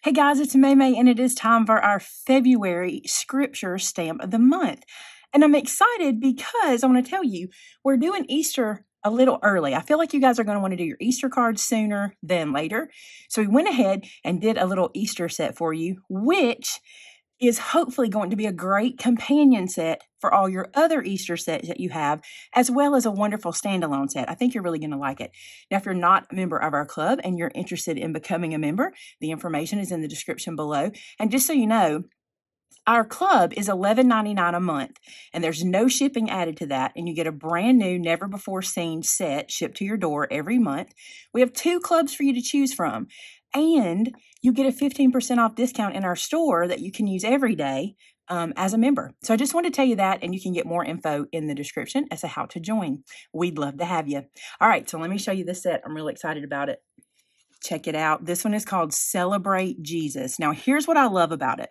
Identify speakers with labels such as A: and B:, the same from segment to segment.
A: Hey guys, it's Maymay, and it is time for our February Scripture Stamp of the Month. And I'm excited because I want to tell you, we're doing Easter a little early. I feel like you guys are going to want to do your Easter cards sooner than later. So we went ahead and did a little Easter set for you, which is hopefully going to be a great companion set for all your other Easter sets that you have, as well as a wonderful standalone set. I think you're really going to like it. Now, if you're not a member of our club and you're interested in becoming a member, the information is in the description below. And just so you know, our club is $11.99 a month, and there's no shipping added to that, and you get a brand new, never-before-seen set shipped to your door every month. We have 2 clubs for you to choose from, and you get a 15% off discount in our store that you can use every day as a member. So I just want to tell you that, and you can get more info in the description as to how to join. We'd love to have you. All right, so let me show you the set. I'm really excited about it. Check it out. This one is called Celebrate Jesus. Now, here's what I love about it.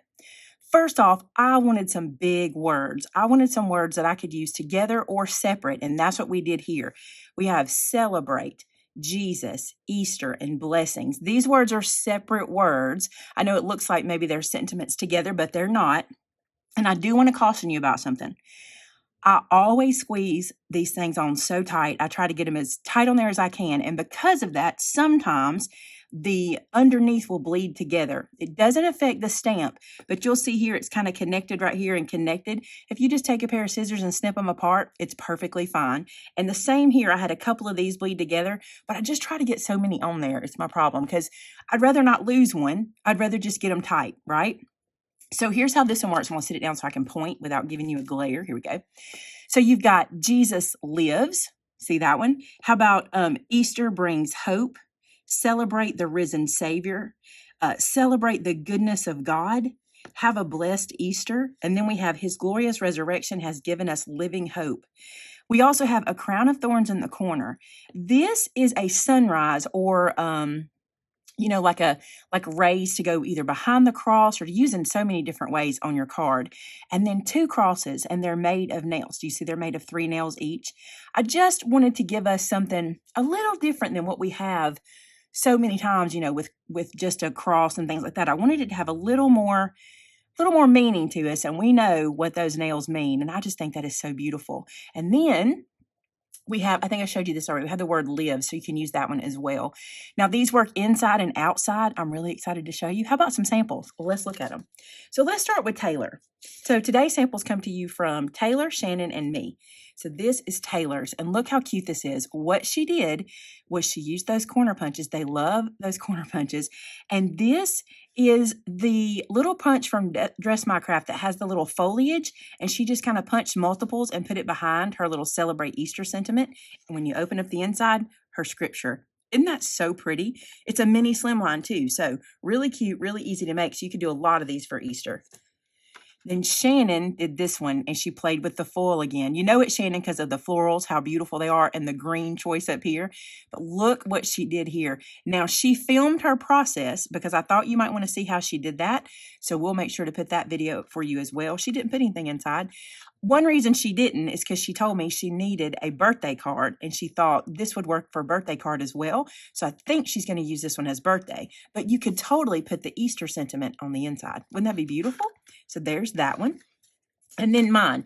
A: First off, I wanted some big words. I wanted some words that I could use together or separate, and that's what we did here. We have celebrate, Jesus, Easter, and blessings. These words are separate words. I know it looks like maybe they're sentiments together, but they're not. And I do want to caution you about something. I always squeeze these things on so tight. I try to get them as tight on there as I can. And because of that, sometimes the underneath will bleed together. It doesn't affect the stamp, but you'll see here it's kind of connected right here and connected. If you just take a pair of scissors and snip them apart, it's perfectly fine. And the same here, I had a couple of these bleed together, but I just try to get so many on there. It's my problem because I'd rather not lose one. I'd rather just get them tight, right? So here's how this one works. I'm going to sit it down so I can point without giving you a glare. Here we go. So you've got Jesus lives. See that one? How about Easter brings hope? Celebrate the risen Savior. Celebrate the goodness of God. Have a blessed Easter. And then we have His glorious resurrection has given us living hope. We also have a crown of thorns in the corner. This is a sunrise or like rays to go either behind the cross or to use in so many different ways on your card. And then 2 crosses, and they're made of nails. Do you see they're made of 3 nails each? I just wanted to give us something a little different than what we have so many times, with just a cross and things like that. I wanted it to have a little more meaning to us, and we know what those nails mean. And I just think that is so beautiful. And then we have, I think I showed you this already, we have the word live, so you can use that one as well. Now, these work inside and outside. I'm really excited to show you. How about some samples? Well, let's look at them. So let's start with Taylor. So today's samples come to you from Taylor, Shannon, and me. So this is Taylor's, and look how cute this is. What she did was she used those corner punches. They love those corner punches. And this is the little punch from Dress My Craft that has the little foliage, and she just kind of punched multiples and put it behind her little Celebrate Easter sentiment. And when you open up the inside, her scripture. Isn't that so pretty? It's a mini slimline too, so really cute, really easy to make, so you could do a lot of these for Easter. Then Shannon did this one, and she played with the foil again. You know it's Shannon because of the florals, how beautiful they are, and the green choice up here. But look what she did here. Now, she filmed her process because I thought you might want to see how she did that. So we'll make sure to put that video up for you as well. She didn't put anything inside. One reason she didn't is because she told me she needed a birthday card, and she thought this would work for a birthday card as well. So I think she's going to use this one as birthday. But you could totally put the Easter sentiment on the inside. Wouldn't that be beautiful? So there's that one. And then mine.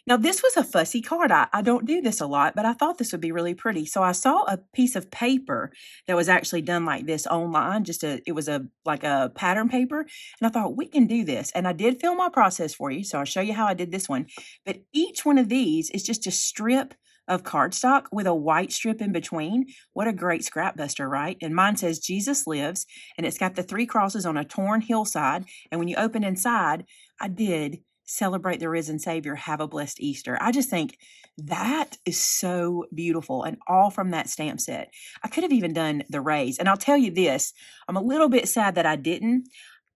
A: Now, this was a fussy card. I don't do this a lot, but I thought this would be really pretty. So I saw a piece of paper that was actually done like this online. It was like a pattern paper. And I thought, we can do this. And I did film my process for you. So I'll show you how I did this one. But each one of these is just a strip of cardstock with a white strip in between. What a great scrap buster, right? And mine says Jesus lives, and it's got the 3 crosses on a torn hillside. And when you open inside, I did celebrate the risen Savior, have a blessed Easter. I just think that is so beautiful, and all from that stamp set. I could have even done the rays. And I'll tell you this, I'm a little bit sad that I didn't.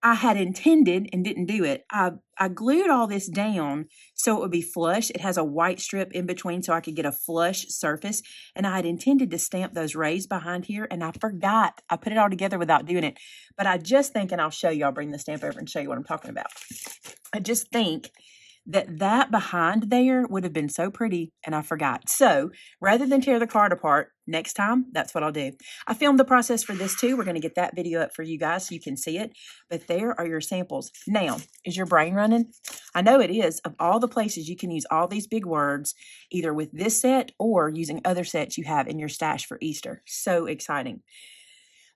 A: I had intended and didn't do it. I glued all this down so it would be flush. It has a white strip in between so I could get a flush surface. And I had intended to stamp those rays behind here, and I forgot. I put it all together without doing it. But I just think, and I'll show you, I'll bring the stamp over and show you what I'm talking about. I just think that behind there would have been so pretty, and I forgot. So rather than tear the card apart, next time, that's what I'll do. I filmed the process for this too. We're going to get that video up for you guys so you can see it. But there are your samples. Now, is your brain running? I know it is. Of all the places you can use all these big words, either with this set or using other sets you have in your stash for Easter. So exciting.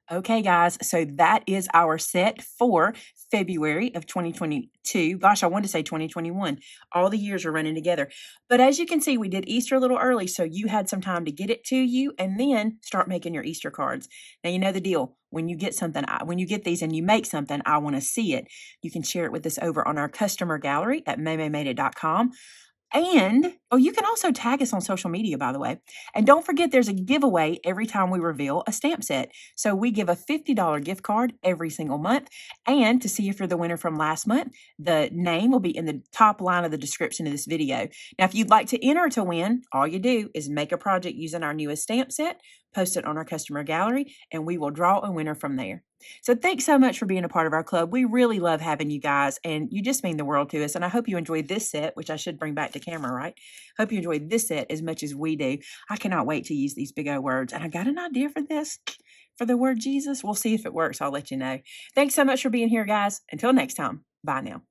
A: Okay, guys, so that is our set for February of 2022. Gosh, I wanted to say 2021. All the years are running together. But as you can see, we did Easter a little early, so you had some time to get it to you and then start making your Easter cards. Now, you know the deal. When you get something, when you get these and you make something, I want to see it. You can share it with us over on our customer gallery at maymaymadeit.com. And, oh, you can also tag us on social media, by the way. And don't forget, there's a giveaway every time we reveal a stamp set. So we give a $50 gift card every single month. And to see if you're the winner from last month, the name will be in the top line of the description of this video. Now, if you'd like to enter to win, all you do is make a project using our newest stamp set, post it on our customer gallery, and we will draw a winner from there. So thanks so much for being a part of our club. We really love having you guys, and you just mean the world to us. And I hope you enjoyed this set, which I should bring back to camera, right? Hope you enjoyed this set as much as we do. I cannot wait to use these big old words. And I got an idea for this, for the word Jesus. We'll see if it works. I'll let you know. Thanks so much for being here, guys. Until next time, bye now.